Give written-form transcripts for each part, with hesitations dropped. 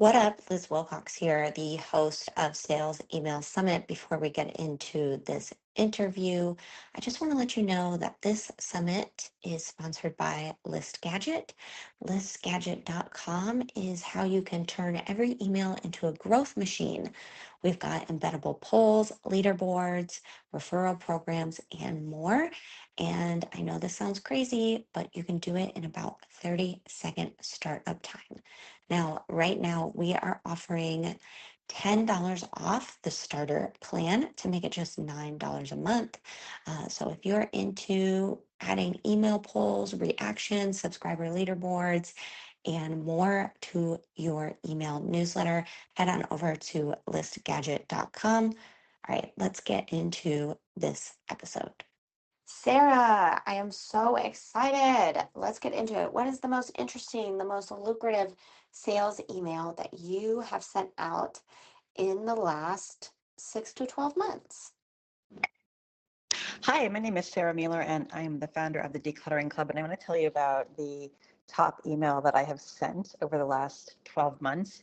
What up? Liz Wilcox here, the host of Sales Email Summit. Before we get into this interview, I just want to let you know that this summit is sponsored by List Gadget. ListGadget.com is how you can turn every email into a growth machine. We've got embeddable polls, leaderboards, referral programs, and more. And I know this sounds crazy, but you can do it in about 30-second startup time. Now, right now, we are offering $10 off the starter plan to make it just $9 a month. So if you're into adding email polls, reactions, subscriber leaderboards, and more to your email newsletter, head on over to listgadget.com. All right, let's get into this episode. Sarah, I am so excited. Let's get into it. What is the most interesting, the most lucrative sales email that you have sent out in the last 6 to 12 months? Hi, my name is Sarah Mueller, and I am the founder of the Decluttering Club. And I want to tell you about the top email that I have sent over the last 12 months.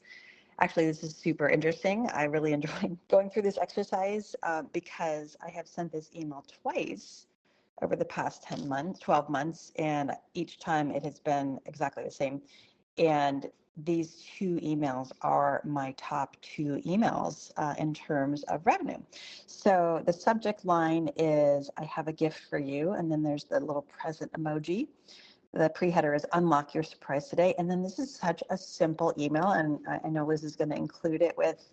Actually, this is super interesting. I really enjoy going through this exercise because I have sent this email twice over the past 12 months, and each time it has been exactly the same. And these two emails are my top two emails in terms of revenue. So the subject line is, I have a gift for you. And then there's the little present emoji. The pre-header is unlock your surprise today. And then this is such a simple email. And I know Liz is going to include it with,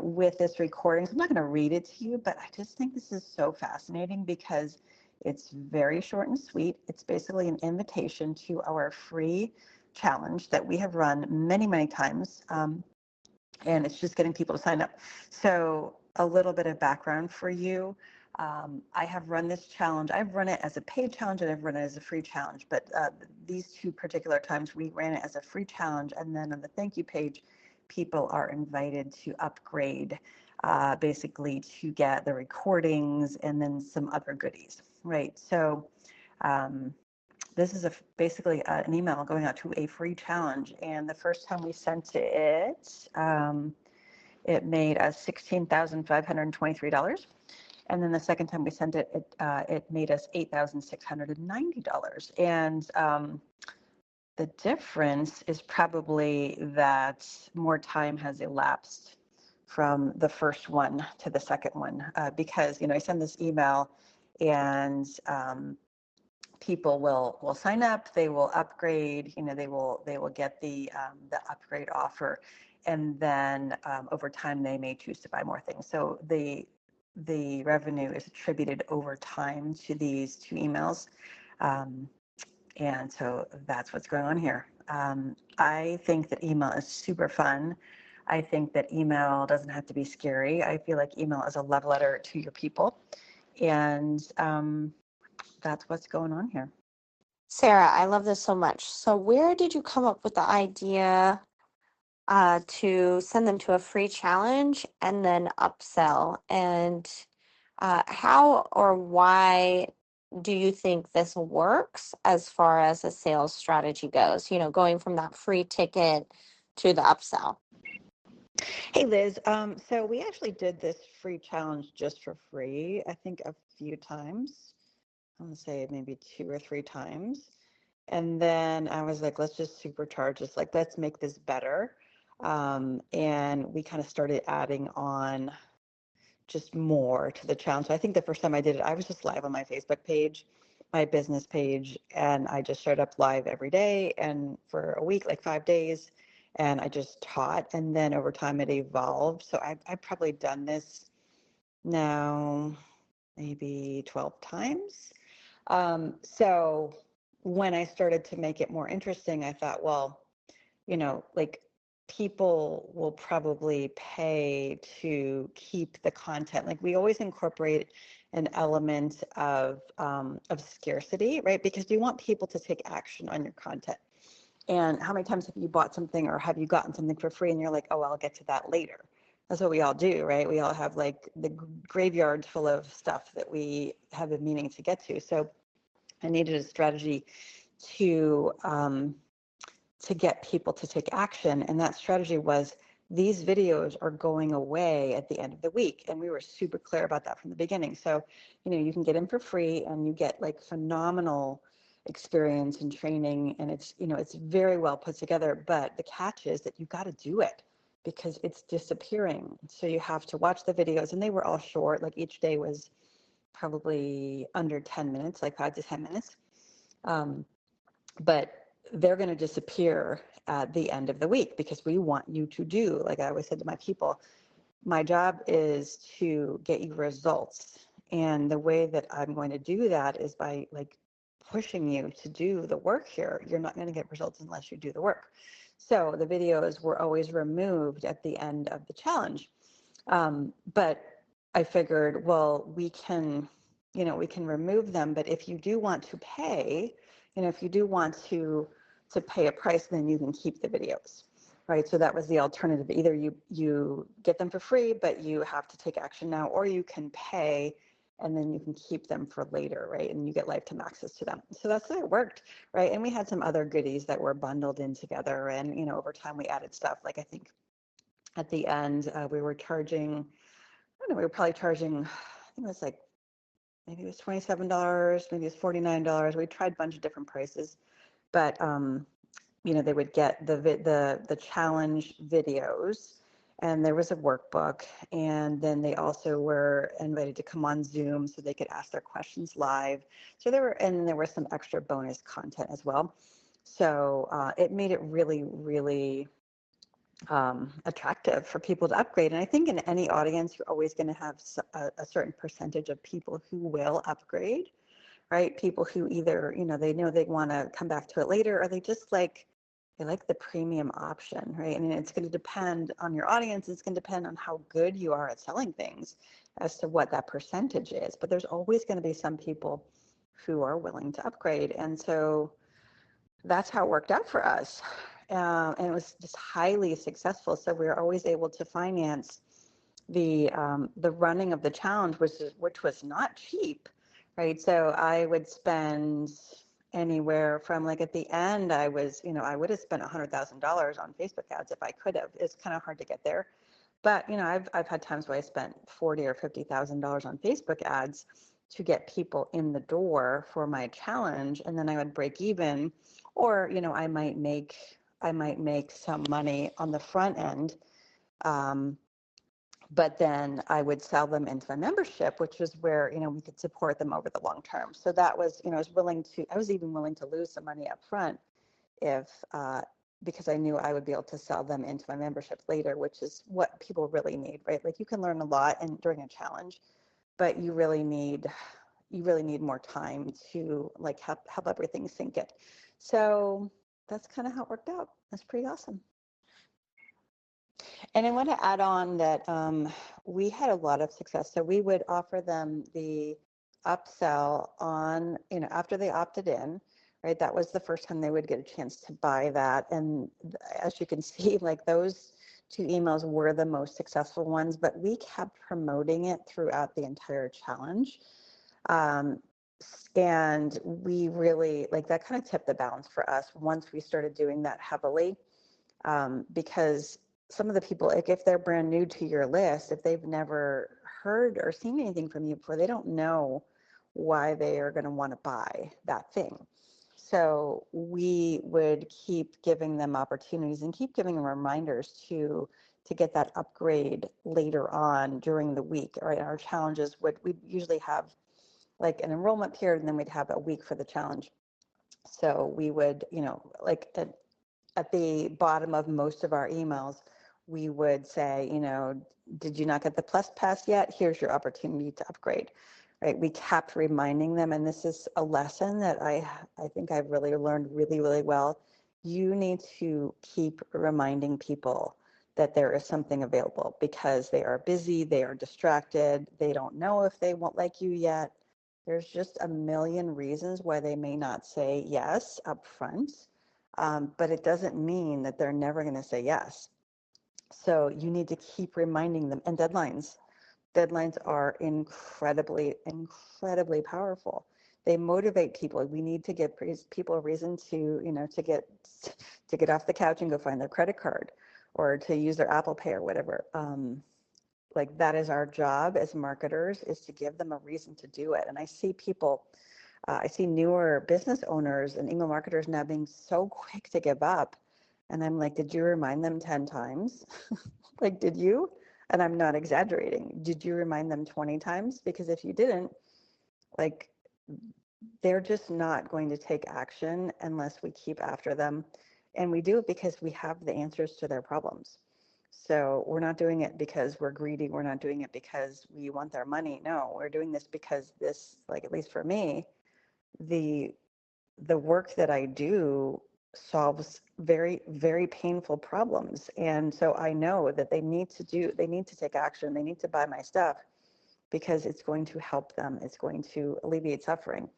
with this recording. So I'm not going to read it to you, but I just think this is so fascinating because it's very short and sweet. It's basically an invitation to our free challenge that we have run many, many times. And it's just getting people to sign up. So a little bit of background for you. I have run this challenge. I've run it as a paid challenge and I've run it as a free challenge. But these two particular times, we ran it as a free challenge. And then on the thank you page, people are invited to upgrade, basically to get the recordings and then some other goodies, right? So this is basically an email going out to a free challenge. And the first time we sent it, it made us $16,523. And then the second time we sent it, it made us $8,690. And the difference is probably that more time has elapsed from the first one to the second one, because I send this email and people will sign up, they will upgrade, they will get the upgrade offer, and then over time they may choose to buy more things. So the revenue is attributed over time to these two emails, and so that's what's going on here. I think that email is super fun. I think that email doesn't have to be scary. I feel like email is a love letter to your people, and that's what's going on here. Sarah, I love this so much. So where did you come up with the idea to send them to a free challenge and then upsell? And how or why do you think this works as far as a sales strategy goes? Going from that free ticket to the upsell. Hey, Liz. So we actually did this free challenge just for free, I think a few times. I want to say maybe 2 or 3 times. And then I was like, let's just supercharge this. Like, let's make this better. And we kind of started adding on just more to the challenge. So I think the first time I did it, I was just live on my Facebook page, my business page, and I just showed up live every day and for a week, like 5 days, and I just taught. And then over time it evolved. So I've probably done this now maybe 12 times. So when I started to make it more interesting, I thought, well, like people will probably pay to keep the content. Like we always incorporate an element of scarcity, right? Because you want people to take action on your content. And how many times have you bought something or have you gotten something for free and you're like, oh, I'll get to that later? That's what we all do, right? We all have like the graveyard full of stuff that we have been meaning to get to. So I needed a strategy to to get people to take action. And that strategy was, these videos are going away at the end of the week. And we were super clear about that from the beginning. So, you can get in for free and you get like phenomenal experience and training. And it's very well put together. But the catch is that you got to do it because it's disappearing. So you have to watch the videos, and they were all short. Like each day was probably under 10 minutes, like 5 to 10 minutes. Um, but they're going to disappear at the end of the week because we want you to do, like I always said to my people, my job is to get you results. And the way that I'm going to do that is by like pushing you to do the work here. You're not going to get results unless you do the work. So the videos were always removed at the end of the challenge. But I figured, well, we can remove them. But if you do want to pay, if you do want to pay a price, then you can keep the videos, right? So that was the alternative. Either you get them for free, but you have to take action now, or you can pay and then you can keep them for later, right? And you get lifetime access to them. So that's how it worked, right? And we had some other goodies that were bundled in together. And, over time we added stuff. Like I think at the end, we were charging, I don't know, we were probably charging, I think it was like, maybe it was $27, maybe it was $49. We tried a bunch of different prices, but they would get the challenge videos, and there was a workbook, and then they also were invited to come on Zoom so they could ask their questions live. So there was some extra bonus content as well. So it made it really, really attractive for people to upgrade. And I think in any audience, you're always going to have a certain percentage of people who will upgrade, right? People who either, they know they want to come back to it later, or they like the premium option, right? I mean, it's going to depend on your audience. It's going to depend on how good you are at selling things as to what that percentage is. But there's always going to be some people who are willing to upgrade. And so that's how it worked out for us. And it was just highly successful. So we were always able to finance the running of the challenge, which was not cheap, right? So I would spend anywhere from, like, at the end, I would have spent $100,000 on Facebook ads if I could have. It's kind of hard to get there, but I've had times where I spent $40,000 or $50,000 on Facebook ads to get people in the door for my challenge, and then I would break even, or I might make some money on the front end. But then I would sell them into my membership, which was where, we could support them over the long term. So that was, I was even willing to lose some money up front because I knew I would be able to sell them into my membership later, which is what people really need, right? Like, you can learn a lot during a challenge, but you really need more time to like help everything sink it. So that's kind of how it worked out. That's pretty awesome. And I want to add on that we had a lot of success. So we would offer them the upsell on, after they opted in, right? That was the first time they would get a chance to buy that. And as you can see, like, those 2 emails were the most successful ones, but we kept promoting it throughout the entire challenge. And we really, like, that kind of tipped the balance for us once we started doing that heavily, because some of the people, like, if they're brand new to your list, if they've never heard or seen anything from you before, they don't know why they are going to want to buy that thing. So we would keep giving them opportunities and keep giving them reminders to get that upgrade later on during the week. Right? Our challenges we'd usually have like an enrollment period, and then we'd have a week for the challenge. So we would, like at the bottom of most of our emails, we would say, did you not get the Plus Pass yet? Here's your opportunity to upgrade, right? We kept reminding them, and this is a lesson that I think I've really learned really, really well. You need to keep reminding people that there is something available, because they are busy, they are distracted, they don't know if they won't like you yet. There's just a million reasons why they may not say yes up front, but it doesn't mean that they're never going to say yes. So you need to keep reminding them. And deadlines are incredibly, incredibly powerful. They motivate people. We need to give people a reason to, to get off the couch and go find their credit card or to use their Apple Pay or whatever. Like that is our job as marketers, is to give them a reason to do it. And I see people, I see newer business owners and email marketers now being so quick to give up. And I'm like, did you remind them 10 times? Like, did you? And I'm not exaggerating. Did you remind them 20 times? Because if you didn't, like, they're just not going to take action unless we keep after them. And we do it because we have the answers to their problems. So we're not doing it because we're greedy. We're not doing it because we want their money. No, we're doing this because this, like, at least for me, the work that I do solves very, very painful problems. And so I know that they need to take action. They need to buy my stuff because it's going to help them. It's going to alleviate suffering.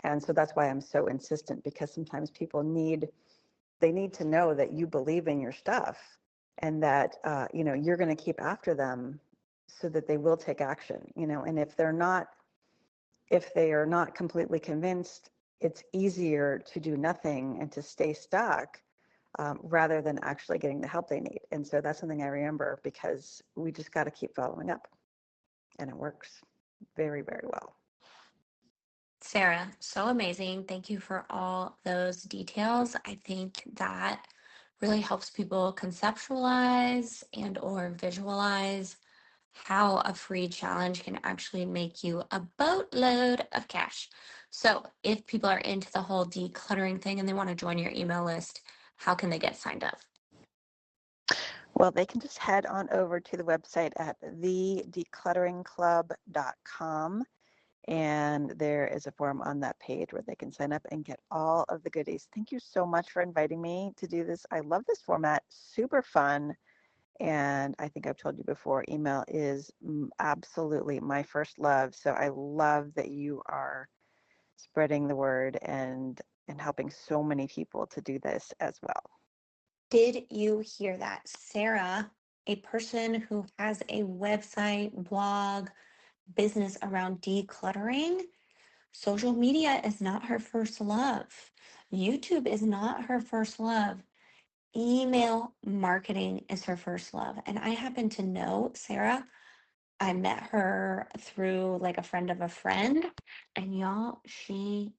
And so that's why I'm so insistent, because sometimes people need to know that you believe in your stuff, and that, you're going to keep after them so that they will take action, and if they are not completely convinced, it's easier to do nothing and to stay stuck, rather than actually getting the help they need. And so that's something I remember, because we just got to keep following up, and it works very, very well. Sarah, so amazing. Thank you for all those details. I think that really helps people conceptualize and or visualize how a free challenge can actually make you a boatload of cash. So, if people are into the whole decluttering thing and they want to join your email list, how can they get signed up? Well, they can just head on over to the website at thedeclutteringclub.com. And there is a form on that page where they can sign up and get all of the goodies. Thank you so much for inviting me to do this. I love this format, super fun. And I think I've told you before, email is absolutely my first love. So I love that you are spreading the word and helping so many people to do this as well. Did you hear that? Sarah, a person who has a website, blog, business around decluttering, social media is not her first love. YouTube is not her first love. Email marketing is her first love. And I happen to know Sarah. I met her through like a friend of a friend. And y'all, I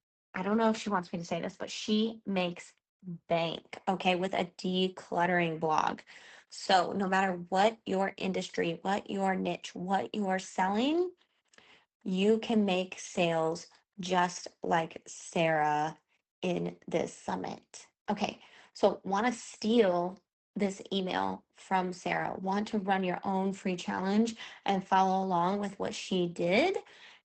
don't know if she wants me to say this, but she makes bank, okay, with a decluttering blog. So no matter what your industry, what your niche, what you're selling, you can make sales just like Sarah in this summit. Okay, so want to steal this email from Sarah, want to run your own free challenge and follow along with what she did?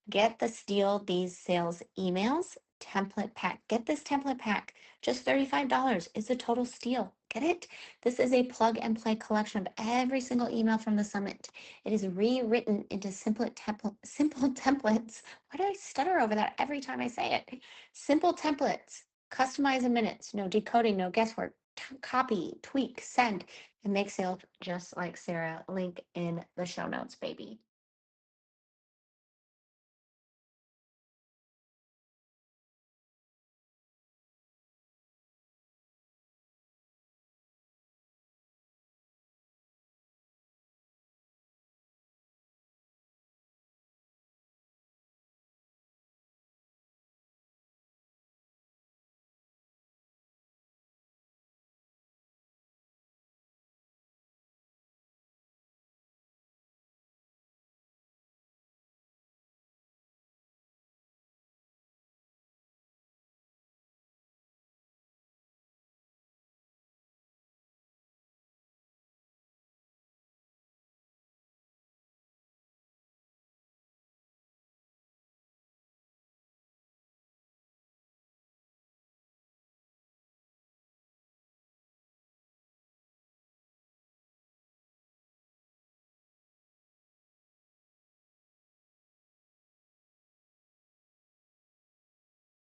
Get the Steal These Sales emails template pack. Get this template pack. Just $35. It's a total steal. Get it? This is a plug and play collection of every single email from the summit. It is rewritten into simple templates. Why do I stutter over that every time I say it? Simple templates. Customize in minutes. No decoding, no guesswork. Copy, tweak, send, and make sales just like Sarah. Link in the show notes, baby.